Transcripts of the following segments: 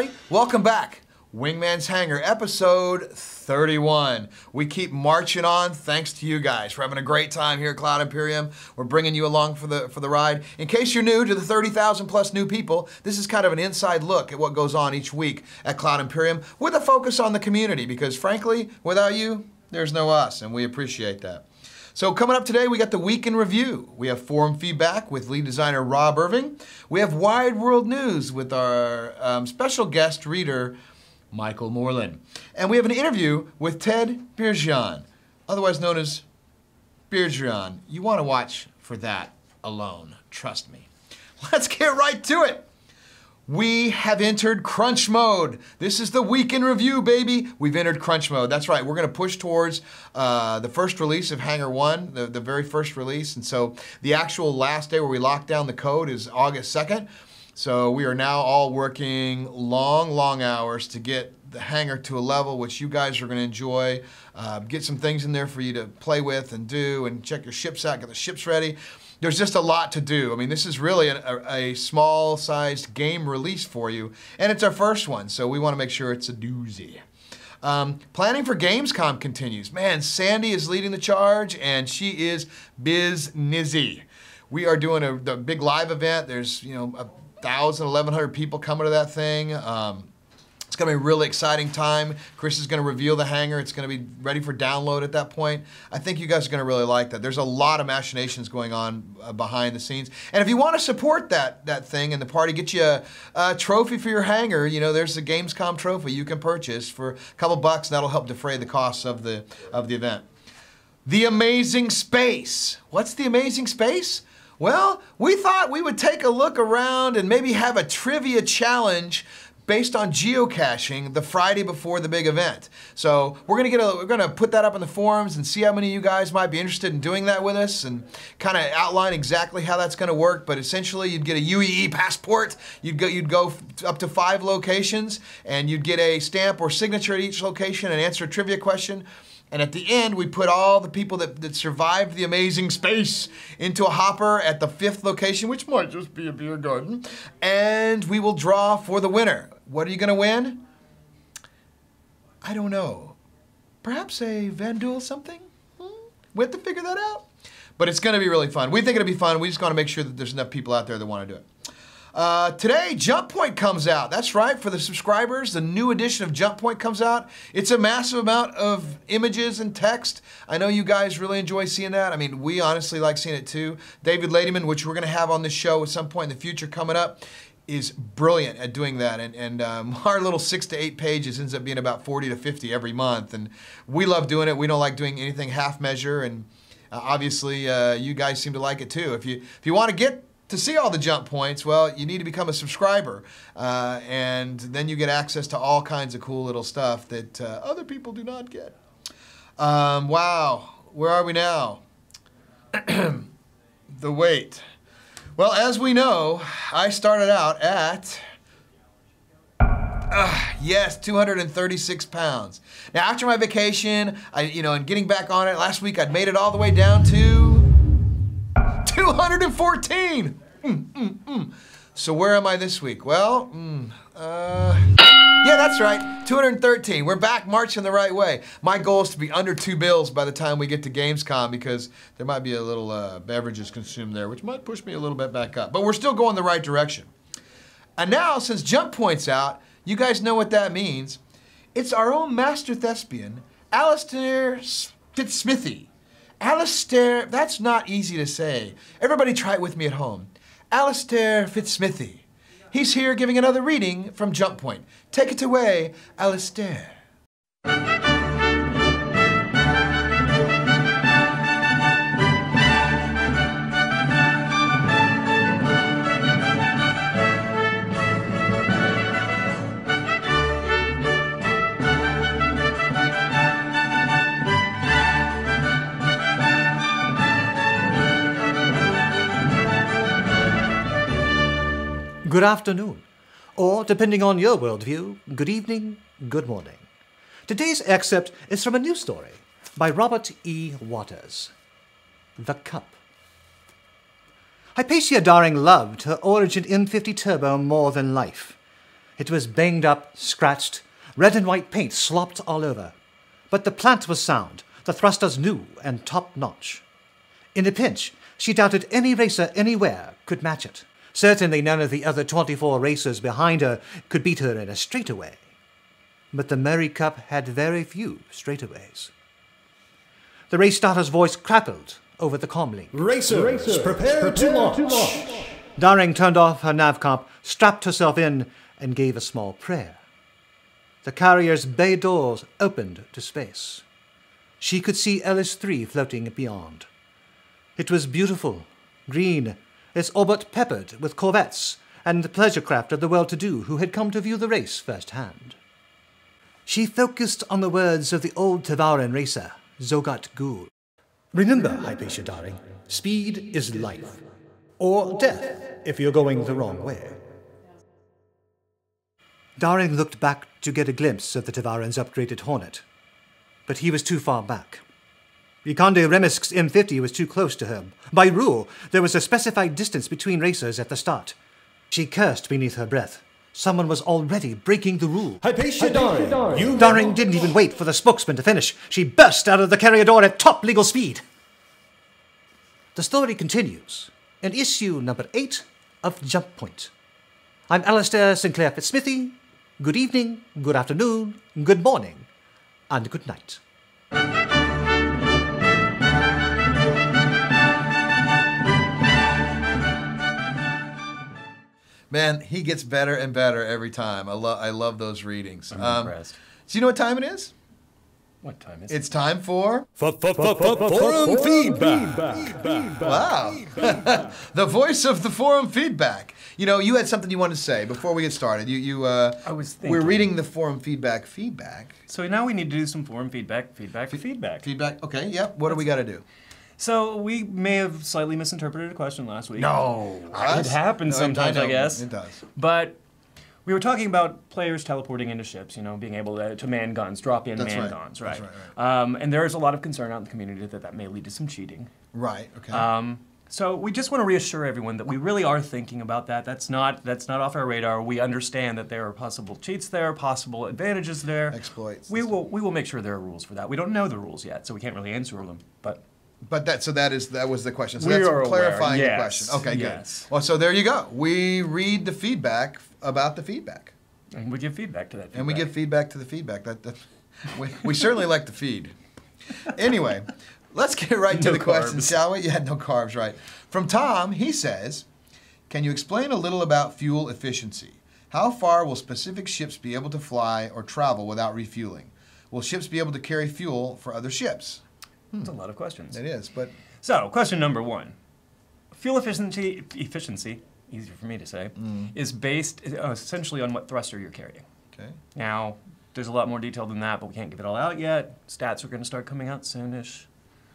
everybody. Welcome back. Wingman's Hangar, episode 31. We keep marching on thanks to you guys. We're having a great time here at Cloud Imperium. We're bringing you along for the ride. In case you're new to the 30,000 plus new people, this is kind of an inside look at what goes on each week at Cloud Imperium with a focus on the community because frankly, without you, there's no us, and we appreciate that. So coming up today, we got the Week in Review. We have forum feedback with lead designer Rob Irving. We have Wide World News with our special guest reader, Michael Moreland. And we have an interview with Ted Beargeon, otherwise known as Beargeon. You want to watch for that alone, trust me. Let's get right to it. We have entered crunch mode. This is the Week in Review, baby. We've entered crunch mode. That's right. We're going to push towards the first release of Hangar 1, the very first release. And so the actual last day where we lock down the code is August 2nd. So we are now all working long hours to get the Hangar to a level which you guys are going to enjoy. Get some things in there for you to play with and do and check your ships out, get the ships ready. There's just a lot to do. I mean, this is really a small-sized game release for you, and it's our first one, so we want to make sure it's a doozy. Planning for Gamescom continues. Man, Sandy is leading the charge, and she is biz-nizzy. We are doing the big live event. There's, 1,000, 1,100 people coming to that thing. It's going to be a really exciting time. Chris is going to reveal the Hangar. It's going to be ready for download at that point. I think you guys are going to really like that. There's a lot of machinations going on behind the scenes. And if you want to support that thing and the party, get you a trophy for your Hangar. There's the Gamescom trophy you can purchase for a couple bucks. That'll help defray the costs of the event. The Amazing Space. What's the Amazing Space? Well, we thought we would take a look around and maybe have a trivia challenge based on geocaching the Friday before the big event. So we're gonna put that up in the forums and see how many of you guys might be interested in doing that with us and kind of outline exactly how that's gonna work. But essentially, you'd get a UEE passport. You'd go up to 5 locations, and you'd get a stamp or signature at each location and answer a trivia question. And at the end, we put all the people that survived the Amazing Space into a hopper at the 5th location, which might just be a beer garden, and we will draw for the winner. What are you gonna win? I don't know. Perhaps a Vandul something? We have to figure that out. But it's gonna be really fun. We think it'll be fun. We just gotta make sure that there's enough people out there that wanna do it. Today, Jump Point comes out. That's right, for the subscribers, the new edition of Jump Point comes out. It's a massive amount of images and text. I know you guys really enjoy seeing that. I mean, we honestly like seeing it too. David Ladyman, which we're gonna have on this show at some point in the future coming up, is brilliant at doing that. And our little 6 to 8 pages ends up being about 40 to 50 every month. And we love doing it. We don't like doing anything half measure. And obviously, you guys seem to like it too. If you want to get to see all the jump points, well, you need to become a subscriber. And then you get access to all kinds of cool little stuff that other people do not get. Wow, where are we now? The weight. Well, as we know, I started out at, yes, 236 pounds. Now, after my vacation, and getting back on it, last week I'd made it all the way down to 214. So where am I this week? Well, yeah, that's right, 213. We're back marching the right way. My goal is to be under 2 bills by the time we get to Gamescom because there might be a little beverages consumed there, which might push me a little bit back up. But we're still going the right direction. And now, since Jump Point's out, you guys know what that means. It's our own master thespian, Alistaire Fitzsmithy. Alistaire, that's not easy to say. Everybody try it with me at home. Alistaire Fitzsmithy. He's here giving another reading from Jump Point. Take it away, Alistaire. Good afternoon, or depending on your worldview, good evening, good morning. Today's excerpt is from a news story by Robert E. Waters. The Cup. Hypatia Daring loved her Origin M50 Turbo more than life. It was banged up, scratched, red and white paint slopped all over. But the plant was sound, the thrusters new and top-notch. In a pinch, she doubted any racer anywhere could match it. Certainly none of the other 24 racers behind her could beat her in a straightaway. But the Murray Cup had very few straightaways. The race starter's voice crackled over the comlink. Racers, prepare to launch. Daring turned off her navcomp, strapped herself in, and gave a small prayer. The carrier's bay doors opened to space. She could see LS-3 floating beyond. It was beautiful, green, its orbit peppered with corvettes and the pleasure craft of the well-to-do who had come to view the race firsthand. She focused on the words of the old Tavaran racer, Zogat Ghul. Remember, Hypatia darling, speed is life. Or death, if you're going the wrong way. Daring looked back to get a glimpse of the Tavaran's upgraded Hornet, but he was too far back. Vikande Remisk's M50 was too close to her. By rule, there was a specified distance between racers at the start. She cursed beneath her breath. Someone was already breaking the rule. Hypatia Daring! Daring didn't even wait for the spokesman to finish. She burst out of the carrier door at top legal speed. The story continues in issue number 8 of Jump Point. I'm Alistaire Fitzsmithy. Good evening, good afternoon, good morning, and good night. Man, he gets better and better every time. I love those readings. I'm impressed. So you know what time it is? What time is it? It's time for... Forum feedback. Wow. The voice of the forum feedback. You know, you had something you wanted to say before we get started. I was thinking. We're reading the forum feedback. So now we need to do some forum feedback. Feedback. Okay, yep. What do we got to do? So we may have slightly misinterpreted a question last week. No. It happens sometimes, I guess. It does. But we were talking about players teleporting into ships, you know, being able to man guns, drop in man guns, right? That's right. And there is a lot of concern out in the community that may lead to some cheating. Right, okay. So we just want to reassure everyone that we really are thinking about that. That's not off our radar. We understand that there are possible cheats there, possible advantages there. Exploits. We will make sure there are rules for that. We don't know the rules yet, so we can't really answer them. But that was the question. So we that's are clarifying aware. the Yes. question. Okay, yes. good. Well, so there you go. We read the feedback about the feedback. And we give feedback to that feedback. And we give feedback to the feedback. We certainly like the feed. Anyway, let's get right to the question, shall we? Yeah, no carbs, right. From Tom, he says, can you explain a little about fuel efficiency? How far will specific ships be able to fly or travel without refueling? Will ships be able to carry fuel for other ships? That's a lot of questions. It is, but... So, question number 1. Fuel efficiency, easier for me to say, is based essentially on what thruster you're carrying. Okay. Now, there's a lot more detail than that, but we can't give it all out yet. Stats are going to start coming out soonish.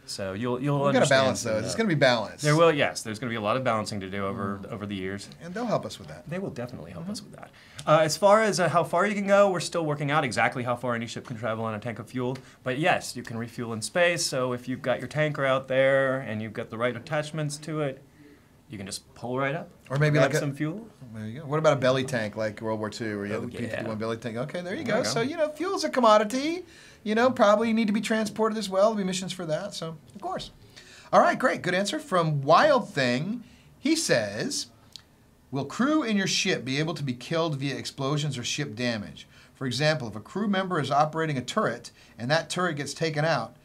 So you'll We've understand. got to balance those. It's going to be balanced. There will, yes. There's going to be a lot of balancing to do over the years. And they'll help us with that. They will definitely help us with that. As far as how far you can go, we're still working out exactly how far any ship can travel on a tank of fuel. But yes, you can refuel in space. So if you've got your tanker out there and you've got the right attachments to it, you can just pull right up. Or maybe grab like some fuel. There you go. What about a belly tank like World War II, where you have the P-51 belly tank? Okay, there you go. So fuel's a commodity. Probably need to be transported as well. There'll be missions for that. So of course. All right, great. Good answer. From Wild Thing, he says, will crew in your ship be able to be killed via explosions or ship damage? For example, if a crew member is operating a turret and that turret gets taken out,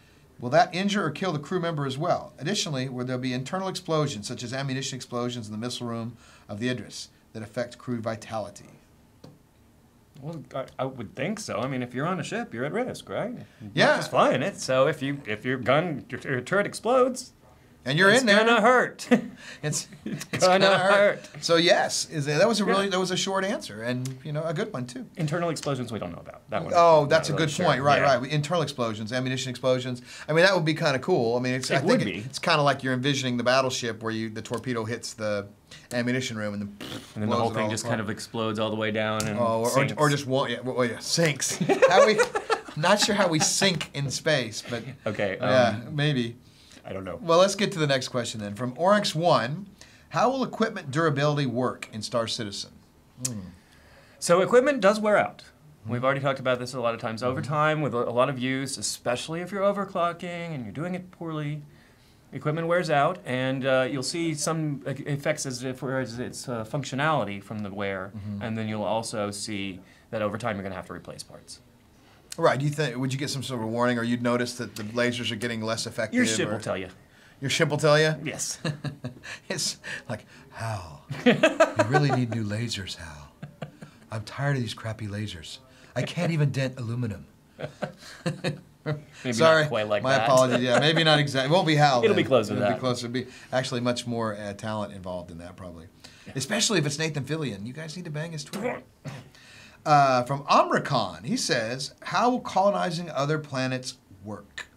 will that injure or kill the crew member as well? Additionally, will there be internal explosions, such as ammunition explosions in the missile room of the Idris, that affect crew vitality? Well, I would think so. I mean, if you're on a ship, you're at risk, right? Yeah. You're just flying it. So if your turret explodes, and you're in there, it's gonna hurt. It's gonna hurt. So yes, that was a short answer, and a good one too. Internal explosions we don't know about. That one. Oh, that's a really good sure. point. Right, Yeah. right. Internal explosions, ammunition explosions. I mean, that would be kind of cool. I mean, it's kind of like you're envisioning the battleship where the torpedo hits the ammunition room and then the whole thing just kind of explodes all the way down and sinks. or just sinks. Not sure how we sink in space, but okay. Maybe. I don't know. Well, let's get to the next question then. From Oryx 1, how will equipment durability work in Star Citizen? So equipment does wear out. We've already talked about this a lot of times. Over time, with a lot of use, especially if you're overclocking and you're doing it poorly, equipment wears out, and you'll see some effects as far as its functionality from the wear, and then you'll also see that over time you're going to have to replace parts. Right. Do you think? Would you get some sort of warning, or you'd notice that the lasers are getting less effective? Your ship will tell you. Your ship will tell you? Yes. It's like, Hal, you really need new lasers, Hal. I'm tired of these crappy lasers. I can't even dent aluminum. Maybe Sorry, not quite like my that. apologies. Yeah, maybe not exactly. It won't be Hal. It'll then. be closer to It'll that. be closer. It'll be actually much more talent involved in that, probably. Yeah. Especially if it's Nathan Fillion. You guys need to bang his Twitter. From Amricon, he says, how will colonizing other planets work?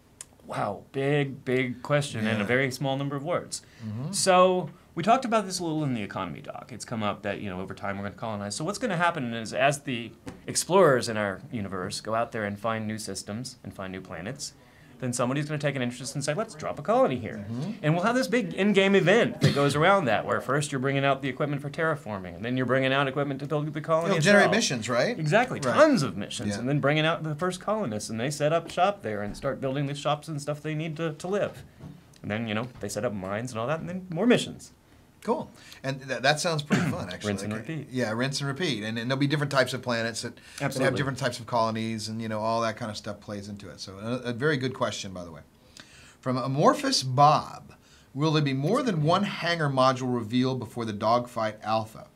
Wow, big question and Yeah. a very small number of words. So we talked about this a little in the economy doc. It's come up that, over time we're going to colonize. So what's going to happen is as the explorers in our universe go out there and find new systems and find new planets, then somebody's going to take an interest and say, let's drop a colony here. And we'll have this big in-game event that goes around that, where first you're bringing out the equipment for terraforming, and then you're bringing out equipment to build the colony It'll itself. generate missions, right? Exactly, Right. tons of missions, Yeah. and then bringing out the first colonists, and they set up shop there and start building the shops and stuff they need to live. And then, they set up mines and all that, and then more missions. Cool. And that sounds pretty fun, actually. Rinse and repeat. Yeah, rinse and repeat. And there'll be different types of planets that have Absolutely. different types of colonies, and, all that kind of stuff plays into it. So a very good question, by the way. From Amorphous Bob, will there be more than one hangar module revealed before the dogfight alpha?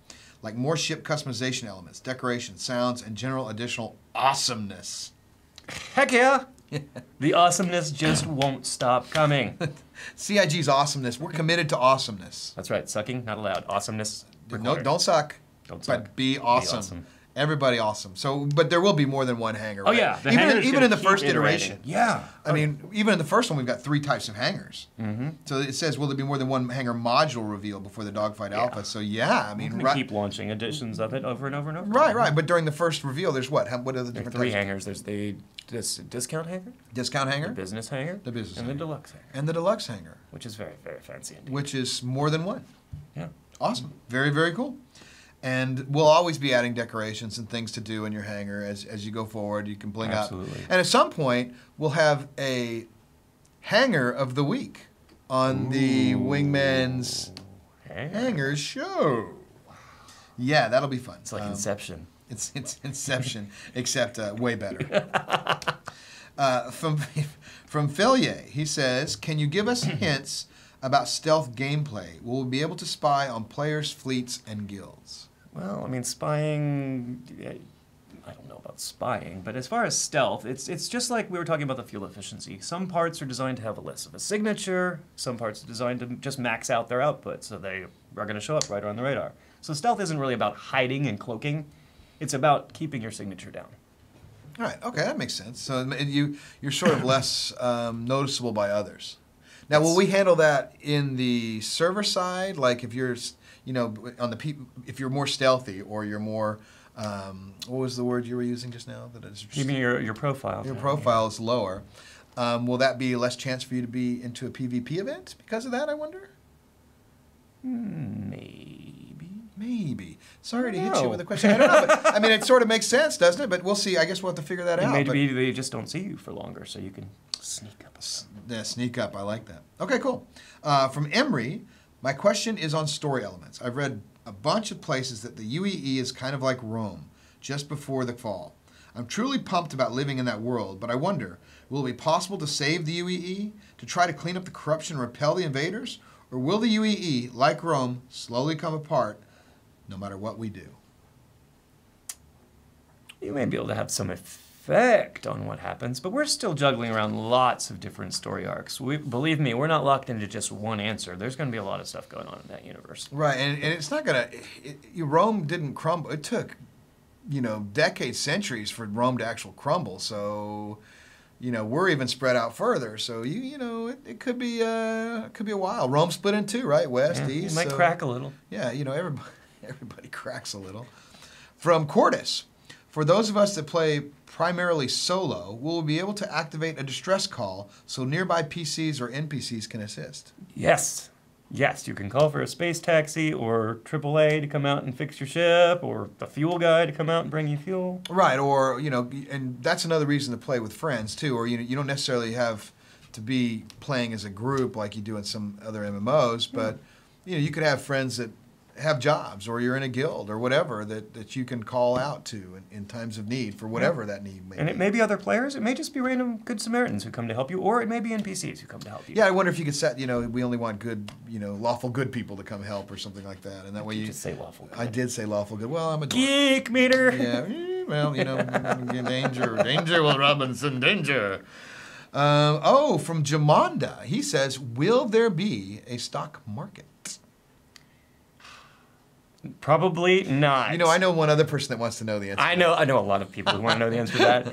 Like more ship customization elements, decoration, sounds, and general additional awesomeness. Heck yeah! The awesomeness just won't stop coming. CIG's awesomeness. We're committed to awesomeness. That's right, sucking, not allowed. Awesomeness No, required. don't suck. Don't suck. But be awesome. awesome. Everybody awesome. So, but there will be more than one hangar. Oh right? yeah, the even hangar's even gonna in the keep first iterating. iteration. Yeah. I mean, even in the first one, we've got 3 types of hangars. So it says, will there be more than one hangar module revealed before the dogfight alpha? So yeah, I mean, We're gonna keep launching editions of it over and over and over. right. But during the first reveal, there's what? What are the There are different 3 types? hangars. There's the discount hangar, Discount hangar, the business hangar, The business and hangar. the deluxe hangar, and the deluxe hangar, which is very, very fancy indeed. which is more than one. Yeah. Awesome. Very, very cool. And we'll always be adding decorations and things to do in your hangar as you go forward. You can bling Absolutely. up. And at some point, we'll have a hangar of the week on the Wingman's Hangars show. Yeah, that'll be fun. It's like Inception. It's Inception, except way better. From Fillier, he says, can you give us hints about stealth gameplay? Will we be able to spy on players, fleets, and guilds? Well, I mean, spying, I don't know about spying, but as far as stealth, it's just like we were talking about the fuel efficiency. Some parts are designed to have a less of a signature. Some parts are designed to just max out their output, so they are going to show up right on the radar. So stealth isn't really about hiding and cloaking. It's about keeping your signature down. All right, okay, that makes sense. So you're sort of less noticeable by others. Now, will we handle that in the server side? Like if you're, on the if you're more stealthy or you're more, what was the word you were using just now? That is You mean your profile? your profile is lower. Will that be less chance for you to be into a PvP event because of that? I wonder. Maybe. Sorry to hit you know. with a question. I don't know. But, I mean, it sort of makes sense, doesn't it? But we'll see. I guess we'll have to figure that out. But- Maybe they just don't see you for longer, so you can sneak up. Yeah, sneak up. I like that. Okay, cool. From Emery, my question is on story elements. I've read a bunch of places that the UEE is kind of like Rome, just before the fall. I'm truly pumped about living in that world, but I wonder, will it be possible to save the UEE, to try to clean up the corruption and repel the invaders? Or will the UEE, like Rome, slowly come apart no matter what we do? You may be able to have some effect on what happens, but we're still juggling around lots of different story arcs. Believe me, we're not locked into just one answer. There's going to be a lot of stuff going on in that universe. Right, and it's not going to... Rome didn't crumble. It took, decades, centuries for Rome to actually crumble, so... we're even spread out further, so it could be a while. Rome split in 2, right? West, east. It might so, crack a little. Yeah, everybody cracks a little. From Cordis, for those of us that play primarily solo, will we be able to activate a distress call so nearby PCs or NPCs can assist? Yes. Yes, you can call for a space taxi or AAA to come out and fix your ship, or the fuel guy to come out and bring you fuel. Right, or, and that's another reason to play with friends, too, or you don't necessarily have to be playing as a group like you do in some other MMOs, but, you could have friends that have jobs, or you're in a guild, or whatever, that you can call out to in times of need for whatever that need may be. And it may be other players, it may just be random good Samaritans who come to help you, or it may be NPCs who come to help you. Yeah, I wonder if you could set, we only want good, lawful good people to come help or something like that. And that way You just say lawful good. I did say lawful good. Well, I'm a dork. Geek meter! Yeah, well, danger, Will Robinson, danger. From Jamonda, he says, will there be a stock market? Probably not. I know one other person that wants to know the answer. I know a lot of people who want to know the answer to that.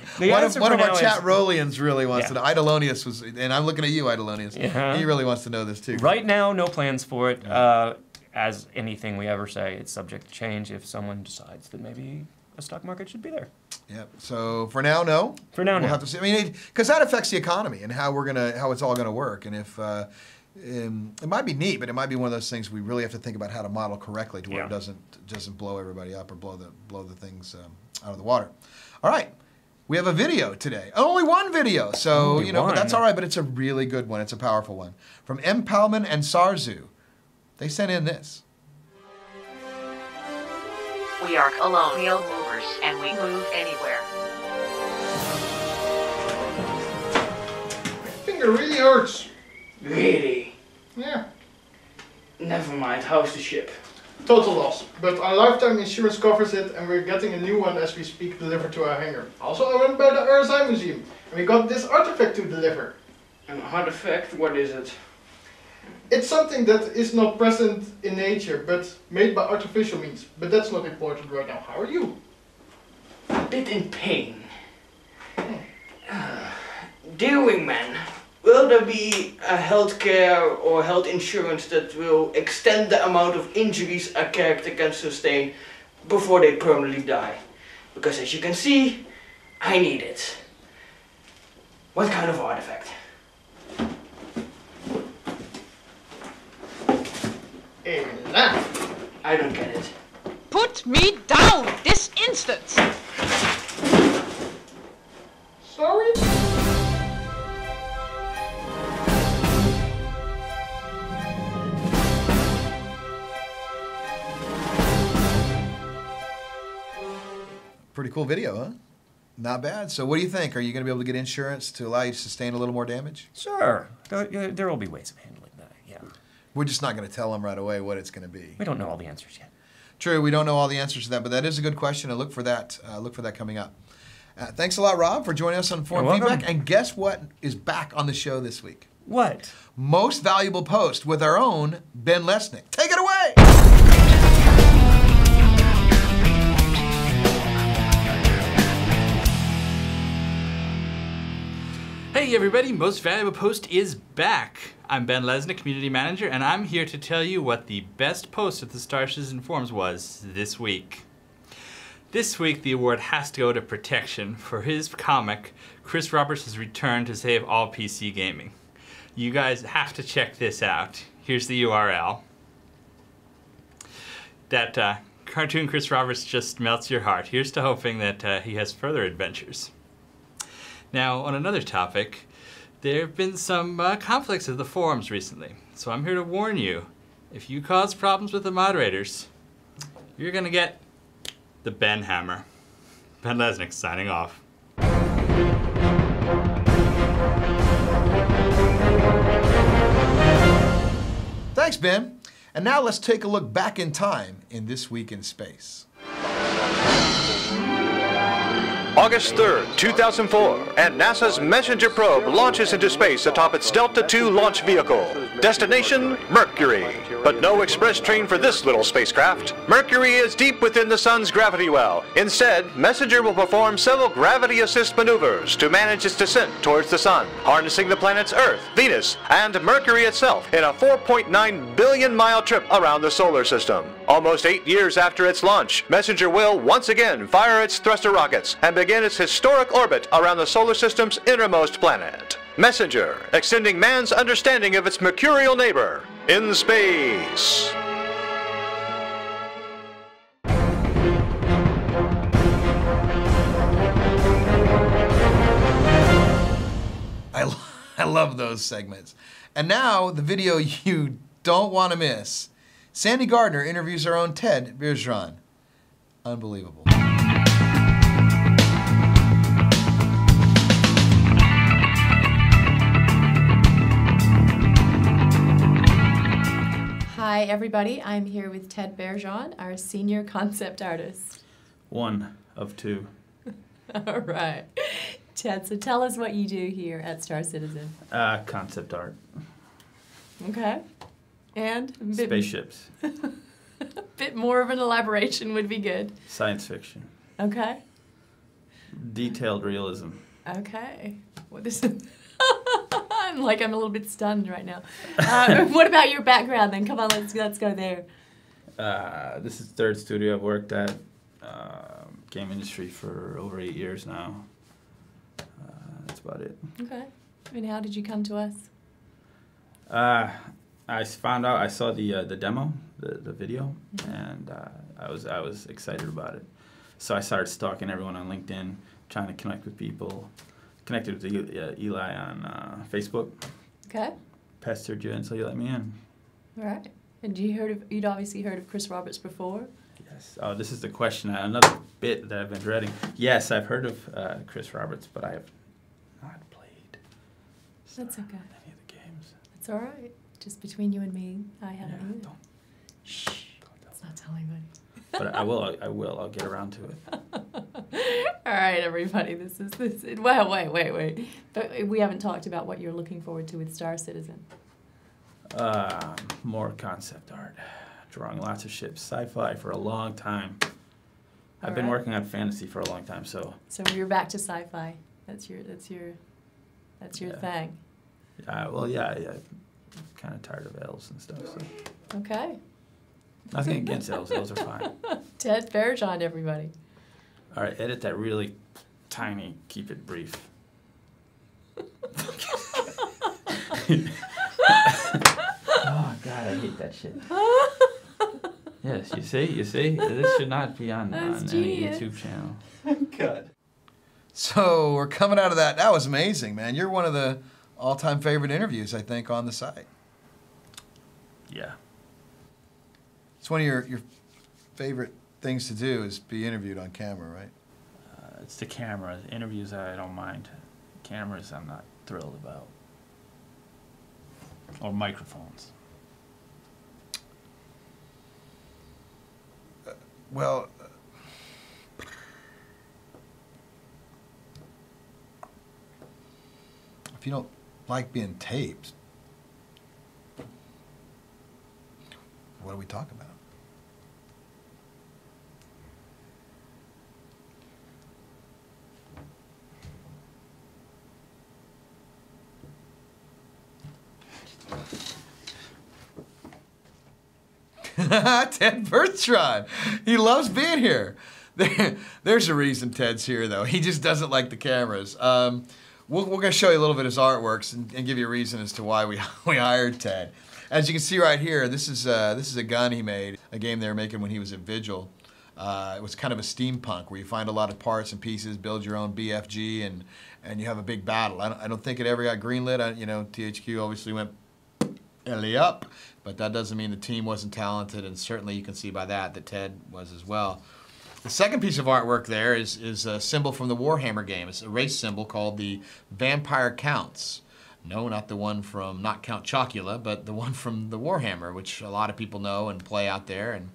One of our chat Rolians really wants to know. Idolonius was, and I'm looking at you, Idolonius. He really wants to know this too. Right now, no plans for it. As anything we ever say, it's subject to change if someone decides that maybe a stock market should be there. Yep. So for now, no. For now, no. We'll have to see. I mean, because that affects the economy and how it's all gonna work. And if it might be neat, but it might be one of those things we really have to think about how to model correctly to where it doesn't blow everybody up or blow the things out of the water. All right. We have a video today. Only one video, so but that's all right. But it's a really good one. It's a powerful one from M. Palman and Sarzu. They sent in this. We are colonial movers, and we move anywhere. My finger really hurts. Really? Yeah. Never mind, how's the ship? Total loss, but our lifetime insurance covers it, and we're getting a new one as we speak delivered to our hangar. Also, I went by the RSI museum, and we got this artifact to deliver. An artifact? What is it? It's something that is not present in nature, but made by artificial means. But that's not important right now. How are you? A bit in pain. Dear Wingman, will there be a healthcare or health insurance that will extend the amount of injuries a character can sustain before they permanently die? Because as you can see, I need it. What kind of artifact? I don't get it. Put me down this instant! Sorry? Pretty cool video, huh? Not bad. So what do you think? Are you going to be able to get insurance to allow you to sustain a little more damage? Sure. There will be ways of handling that, yeah. We're just not going to tell them right away what it's going to be. We don't know all the answers yet. True, we don't know all the answers to that, but that is a good question. And look for that coming up. Thanks a lot, Rob, for joining us on Forum Feedback. And guess what is back on the show this week? What? Most Valuable Post with our own Ben Lesnick. Take it away! Hey everybody, Most Valuable Post is back. I'm Ben Lesnick, Community Manager, and I'm here to tell you what the best post at the Star Citizen Forums was this week. This week, the award has to go to Protection for his comic, Chris Roberts has returned to save all PC gaming. You guys have to check this out. Here's the URL. That cartoon Chris Roberts just melts your heart. Here's to hoping that he has further adventures. Now, on another topic, there have been some conflicts at the forums recently. So I'm here to warn you, if you cause problems with the moderators, you're gonna get the Ben Hammer. Ben Lesnick signing off. Thanks, Ben. And now let's take a look back in time in This Week in Space. August 3rd, 2004, and NASA's Messenger probe launches into space atop its Delta II launch vehicle. Destination, Mercury. But no express train for this little spacecraft. Mercury is deep within the sun's gravity well. Instead, Messenger will perform several gravity assist maneuvers to manage its descent towards the sun, harnessing the planets Earth, Venus, and Mercury itself in a 4.9 billion mile trip around the solar system. Almost 8 years after its launch, Messenger will once again fire its thruster rockets and begin its historic orbit around the solar system's innermost planet. Messenger, extending man's understanding of its mercurial neighbor. in space. I love those segments. And now, the video you don't want to miss. Sandy Gardner interviews our own Ted Beargeon. Unbelievable. Hi, everybody. I'm here with Ted Beargeon, our senior concept artist. One of two. All right. Ted, so tell us what you do here at Star Citizen. Concept art. Okay. And? Spaceships. A bit more of an elaboration would be good. Science fiction. Okay. Detailed realism. Okay. What is it? I'm a little bit stunned right now. What about your background then? Come on, let's go there. This is the third studio I've worked at. Game industry for over 8 years now. That's about it. Okay. And how did you come to us? I found out, I saw the demo, the video, and I was excited about it. So I started stalking everyone on LinkedIn, trying to connect with people. Connected with Eli on Facebook. Okay. Pestered you until you let me in. All right. And you'd obviously heard of Chris Roberts before? Yes. Oh, this is the question. Another bit that I've been dreading. Yes, I've heard of Chris Roberts, but I have not played. That's okay. Any of the games. It's all right. Just between you and me, I haven't either. Don't. Shh. Let's not tell anybody. But I will. I'll get around to it. All right, everybody. This is. Well, wait. But we haven't talked about what you're looking forward to with Star Citizen. More concept art. Drawing lots of ships. Sci-fi for a long time. I've been working on fantasy for a long time, so. So you're back to sci-fi. That's your thing. Well, yeah. I'm kind of tired of elves and stuff. So. Okay. Nothing against elves. Elves are fine. Ted Beargeon, everybody. All right, edit that really tiny. Keep it brief. Oh God, I hate that shit. Yes, you see, this should not be on any YouTube channel. God. So we're coming out of that. That was amazing, man. You're one of the all-time favorite interviews, I think, on the site. Yeah. It's one of your favorite things to do is be interviewed on camera, right? It's the camera. Interviews I don't mind. Cameras I'm not thrilled about. Or microphones. Well, if you don't like being taped, what are we talking about? Ted Beargeon. He loves being here. There's a reason Ted's here, though. He just doesn't like the cameras. We're going to show you a little bit of his artworks and give you a reason as to why we hired Ted. As you can see right here, this is a gun he made, a game they were making when he was at Vigil. It was kind of a steampunk where you find a lot of parts and pieces, build your own BFG, and you have a big battle. I don't think it ever got greenlit. THQ obviously went up, but that doesn't mean the team wasn't talented, and certainly you can see by that Ted was as well. The second piece of artwork there is a symbol from the Warhammer game. It's a race symbol called the Vampire Counts. No, not the one from, not Count Chocula, but the one from the Warhammer, which a lot of people know and play out there. And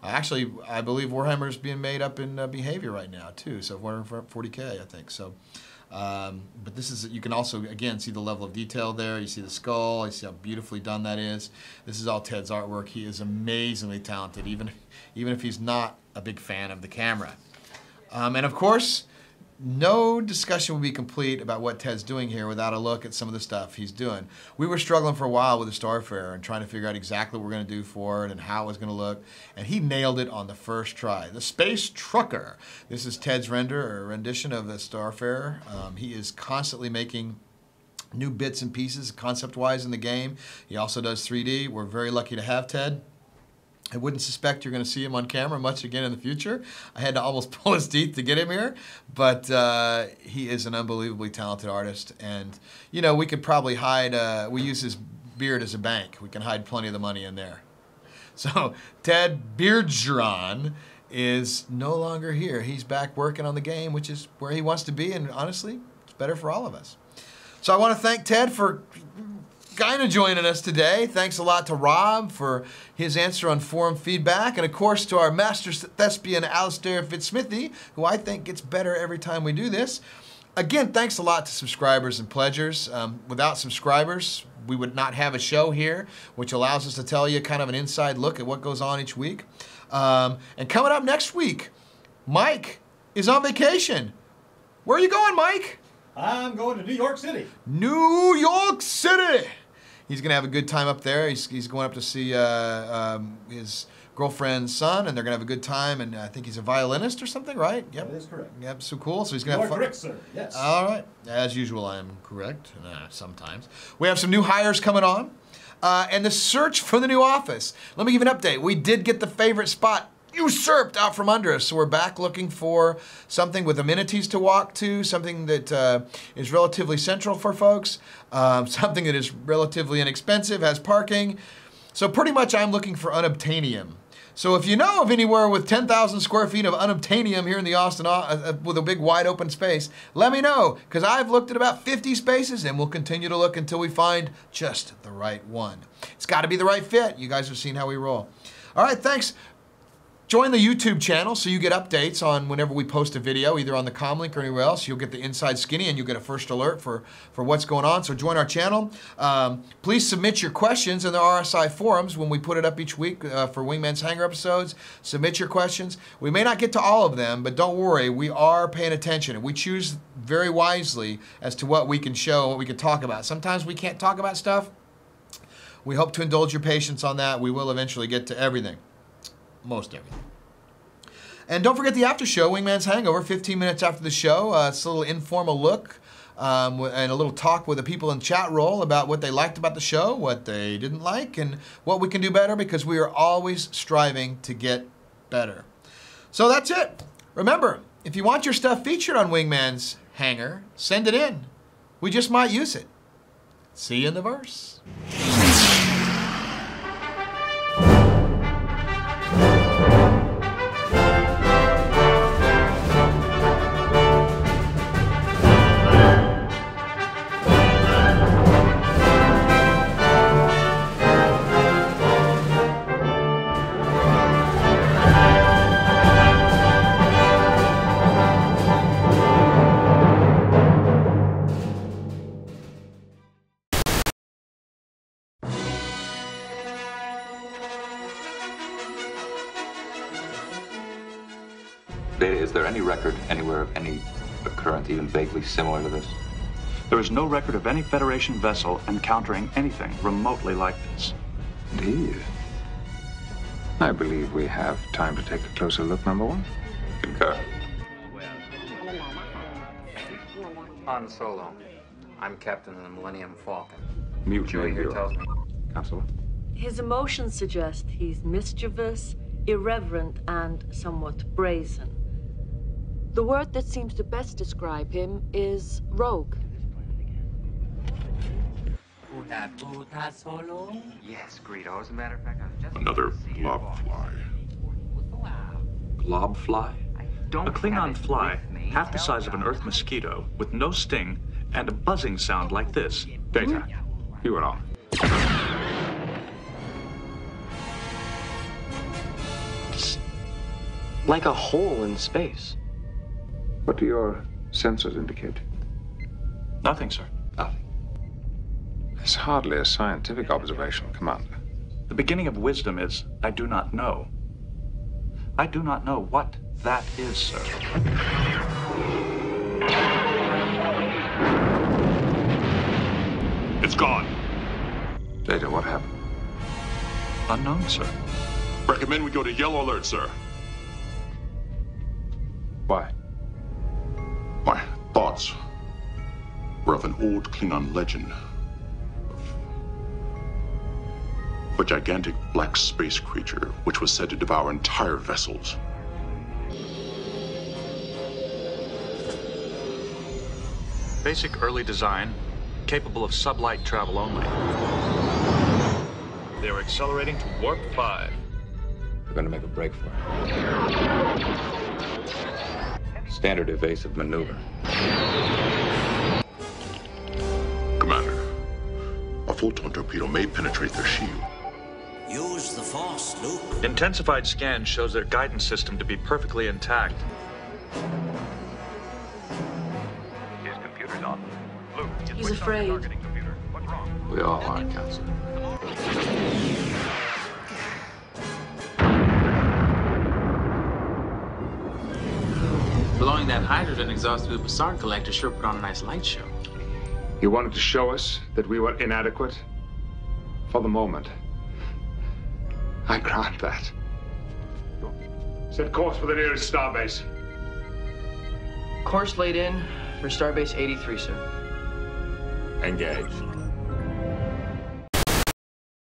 actually, I believe Warhammer is being made up in Behavior right now, too, so 140K, I think. So. But this is, you can also, again, see the level of detail there. You see the skull. You see how beautifully done that is. This is all Ted's artwork. He is amazingly talented, even if he's not a big fan of the camera. And of course, no discussion would be complete about what Ted's doing here without a look at some of the stuff he's doing. We were struggling for a while with the Starfarer and trying to figure out exactly what we're going to do for it and how it was going to look, and he nailed it on the first try. The Space Trucker. This is Ted's rendition of the Starfarer. He is constantly making new bits and pieces concept-wise in the game. He also does 3D. We're very lucky to have Ted. I wouldn't suspect you're going to see him on camera much again in the future. I had to almost pull his teeth to get him here, but he is an unbelievably talented artist. And, you know, we could probably hide, we use his beard as a bank. We can hide plenty of the money in there. So Ted Beargeon is no longer here. He's back working on the game, which is where he wants to be, and honestly, it's better for all of us. So I want to thank Ted for kind of joining us today. Thanks a lot to Rob for his answer on forum feedback, and of course to our master thespian Alistaire Fitzsmithy, who I think gets better every time we do this. Again, thanks a lot to subscribers and pledgers. Without subscribers, we would not have a show here, which allows us to tell you kind of an inside look at what goes on each week. And coming up next week, Mike is on vacation. Where are you going, Mike? I'm going to New York City. New York City! He's going to have a good time up there. He's going up to see his girlfriend's son, and they're going to have a good time, and I think he's a violinist or something, right? Yep. That is correct. Yep, so cool. So he's going to have fun. Correct, sir. Yes. All right. As usual, I am correct. Sometimes. We have some new hires coming on, and the search for the new office. Let me give you an update. We did get the favorite spot usurped out from under us, so we're back looking for something with amenities to walk to, something that is relatively central for folks, something that is relatively inexpensive, has parking. So pretty much I'm looking for unobtainium. So if you know of anywhere with 10,000 square feet of unobtainium here in the Austin, with a big wide open space, let me know, because I've looked at about 50 spaces and we'll continue to look until we find just the right one. It's got to be the right fit. You guys have seen how we roll. All right, thanks. Join the YouTube channel so you get updates on whenever we post a video, either on the comlink or anywhere else. You'll get the inside skinny and you'll get a first alert for what's going on. So join our channel. Please submit your questions in the RSI forums when we put it up each week for Wingman's Hangar episodes. Submit your questions. We may not get to all of them, but don't worry, we are paying attention. And we choose very wisely as to what we can show, what we can talk about. Sometimes we can't talk about stuff. We hope to indulge your patience on that. We will eventually get to everything. Most everything. And don't forget the after show, Wingman's Hangover, 15 minutes after the show. It's a little informal look and a little talk with the people in chat roll about what they liked about the show, what they didn't like, and what we can do better, because we are always striving to get better. So that's it. Remember, if you want your stuff featured on Wingman's Hangar, send it in. We just might use it. See you in the verse. Is there any record anywhere of any occurrence even vaguely similar to this? There is no record of any Federation vessel encountering anything remotely like this. Indeed. I believe we have time to take a closer look, number one. Concur. Han Solo. I'm captain of the Millennium Falcon. Mutiny here tells me. Counselor? His emotions suggest he's mischievous, irreverent, and somewhat brazen. The word that seems to best describe him is rogue. Yes, Greedo. As a matter of fact, I was just Another blob fly. Blob fly? A Klingon fly, half the size of an Earth mosquito, with no sting, and a buzzing sound like this. Data. You are on. It's like a hole in space. What do your sensors indicate? Nothing, sir. Nothing. It's hardly a scientific observation, Commander. The beginning of wisdom is, I do not know. I do not know what that is, sir. It's gone. Data, what happened? Unknown, sir. Recommend we go to yellow alert, sir. Why? My thoughts. were of an old Klingon legend of a gigantic black space creature which was said to devour entire vessels. Basic early design, capable of sublight travel only. They are accelerating to warp 5. We're going to make a break for it. Standard evasive maneuver. Commander, a photon torpedo may penetrate their shield. Use the Force, Luke. Intensified scan shows their guidance system to be perfectly intact. His computer's on. Luke, He's afraid. What's wrong? We all are, Counselor. Blowing that hydrogen exhaust through the Passard collector sure put on a nice light show. You wanted to show us that we were inadequate? For the moment. I grant that. Set course for the nearest starbase. Course laid in for Starbase 83, sir. Engage.